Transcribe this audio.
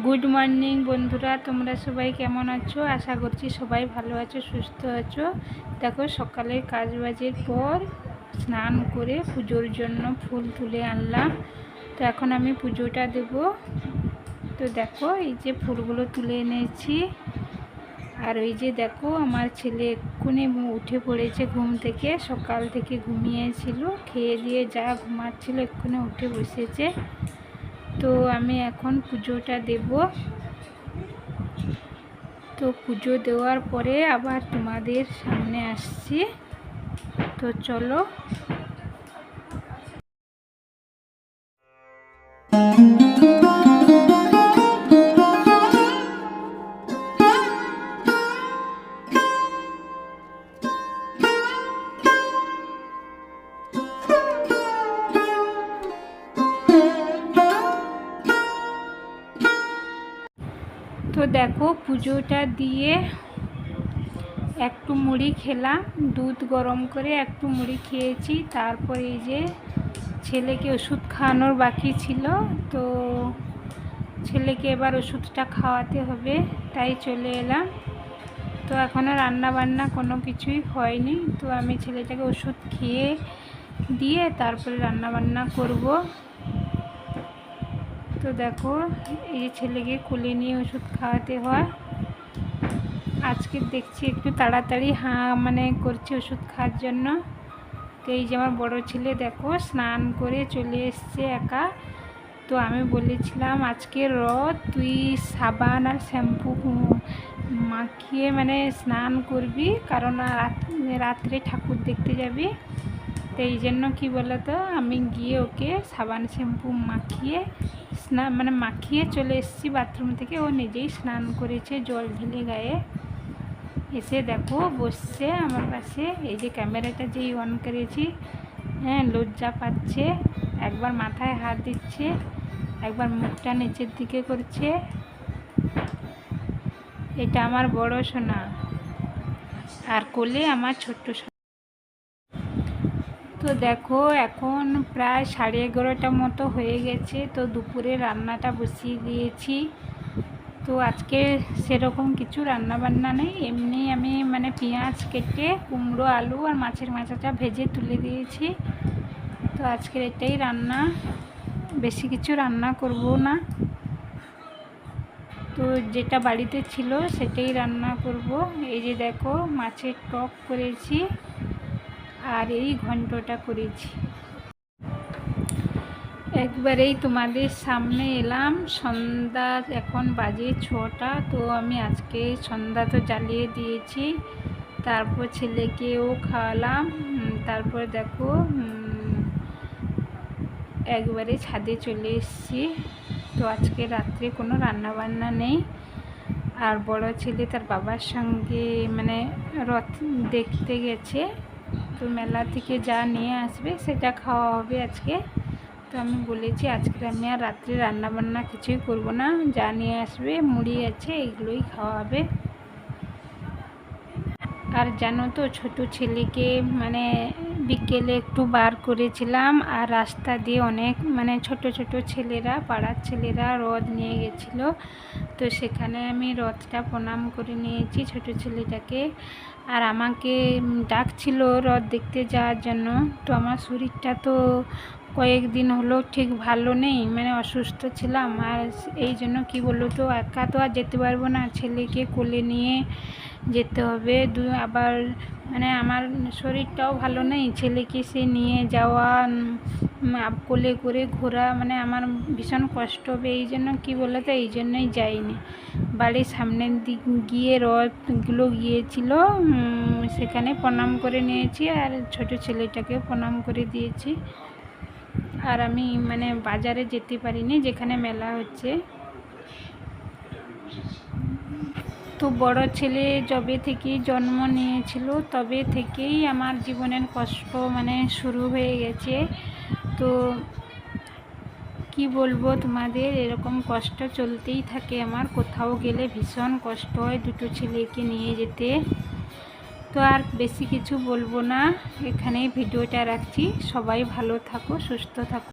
Good morning বন্ধুরা, তোমরা সবাই কেমন আছো? আশা করছি সবাই ভালো আছো, সুস্থ আছো। দেখো সকালের কাজবাজের পর স্নান করে পুজোর জন্য ফুল তুলে আনলাম। তো এখন আমি পুজোটা দেব। তো দেখো এই যে ফুলগুলো তুলে এনেছি। আর ওই যে দেখো আমার ছেলে এক্ষুনি উঠে পড়েছে ঘুম থেকে। সকাল থেকে ঘুমিয়েছিল, খেয়ে দিয়ে যা ঘুমাচ্ছিল এক্ষুনি উঠে বসেছে। তো আমি এখন পুজোটা দেব। তো পুজো দেওয়ার পরে আবার তোমাদের সামনে আসছি। তো চলো। তো দেখো পুজোটা দিয়ে একটু মুড়ি খেলাম, দুধ গরম করে একটু মুড়ি খেয়েছি। তারপরে এই যে ছেলেকে ওষুধ খাওয়ানোর বাকি ছিল, তো ছেলেকে এবার ওষুধটা খাওয়াতে হবে, তাই চলে এলাম। তো এখনও রান্না বান্না কোনো কিছুই হয়নি। তো আমি ছেলেটাকে ওষুধ খেয়ে দিয়ে তারপরে রান্না বান্না করব। তো দেখো এই যে ছেলেকে কোলে নিয়ে ওষুধ খাওয়াতে হয়। আজকে দেখছি একটু তাড়াতাড়ি করছে ওষুধ খাওয়ার জন্য। তো এই যে আমার বড়ো ছেলে দেখো স্নান করে চলে এসছে একা। তো আমি বলেছিলাম আজকে রথ, তুই সাবান আর শ্যাম্পু মাখিয়ে স্নান করবি, কারণ রাত্রে ঠাকুর দেখতে যাবি। তো এই জন্য কী বলতো, আমি গিয়ে ওকে সাবান শ্যাম্পু মাখিয়ে মাখিয়ে চলে এসেছি বাথরুম থেকে। ও নিজেই স্নান করেছে জল ঢেলে গায়ে। এসে দেখো বসছে আমার পাশে। এই যে ক্যামেরাটা যেই অন করেছি, লজ্জা পাচ্ছে, একবার মাথায় হাত দিচ্ছে, একবার মুখটা নিচের দিকে করছে। এটা আমার বড় সোনা, আর কোলে আমার ছোট্ট সোনা। তো দেখো এখন প্রায় 11:30 মতো হয়ে গেছে। তো দুপুরে রান্নাটা বসিয়ে দিয়েছি। তো আজকে সেরকম কিছু রান্না বান্না নেই, এমনি আমি পেঁয়াজ কেটে কুমড়ো আলু আর মাছের মাথাটা ভেজে তুলে দিয়েছি। তো আজকের এটাই রান্না, বেশি কিছু রান্না করব না। তো যেটা বাড়িতে ছিল সেটাই রান্না করব। এই যে দেখো মাছের টক করেছি আর এই ঘন্টটা করেছি। একবারেই তোমাদের সামনে এলাম। সন্ধ্যা এখন বাজে 6টা। তো আমি আজকে সন্ধ্যা তো জ্বালিয়ে দিয়েছি, তারপর ছেলেকেও খাওয়ালাম। তারপর দেখো একবারে ছাদে চলে এসেছি। তো আজকে রাত্রে কোনো রান্না বান্না নেই। আর বড় ছেলে তার বাবার সঙ্গে রথ দেখতে গেছে। তো মেলা থেকে যা নিয়ে আসবে সেটা খাওয়া হবে আজকে। তো আমি বলেছি আজকে আমি আর রাত্রে রান্না বান্না কিছুই করব না, যা নিয়ে আসবে মুড়ি আছে এগুলোই খাওয়া হবে। আর জানো তো ছোট ছেলেকে বিকেলে একটু বার করেছিলাম, আর রাস্তা দিয়ে অনেক ছোট ছোট ছেলেরা, পাড়ার ছেলেরা রথ নিয়ে গেছিলো। তো সেখানে আমি রথটা প্রণাম করে নিয়েছি ছোট ছেলেটাকে। আর আমাকে ডাকছিল রথ দেখতে যাওয়ার জন্য। তো আমার শরীরটা তো কয়েকদিন হলো ঠিক ভালো নেই, অসুস্থ ছিলাম। আর এই জন্য কী বলো তো, একা তো আর যেতে পারবো না, ছেলেকে কোলে নিয়ে যেতে হবে। আবার আমার শরীরটাও ভালো নেই, ছেলেকে সে নিয়ে যাওয়া, কোলে করে ঘোরা আমার ভীষণ কষ্ট হবে। এই জন্য কী বলো তো, এই জন্যই যাইনি। বাড়ির সামনের দিক গিয়ে রথগুলো গিয়েছিল, সেখানে প্রণাম করে নিয়েছি, আর ছোট ছেলেটাকেও প্রণাম করে দিয়েছি। আর আমি বাজারে যেতে পারিনি, যেখানে মেলা হচ্ছে। তো বড় ছেলে যবে থেকে জন্ম নিয়েছিল তবে থেকেই আমার জীবনের কষ্ট শুরু হয়ে গেছে। তো কি বলবো তোমাদের, এরকম কষ্ট চলতেই থাকে আমার। কোথাও গেলে ভীষণ কষ্ট হয় দুটো ছেলেকে নিয়ে যেতে। তো আর বেশি কিছু বলবো না, এখানেই ভিডিওটা রাখছি। সবাই ভালো থাকো, সুস্থ থাকো।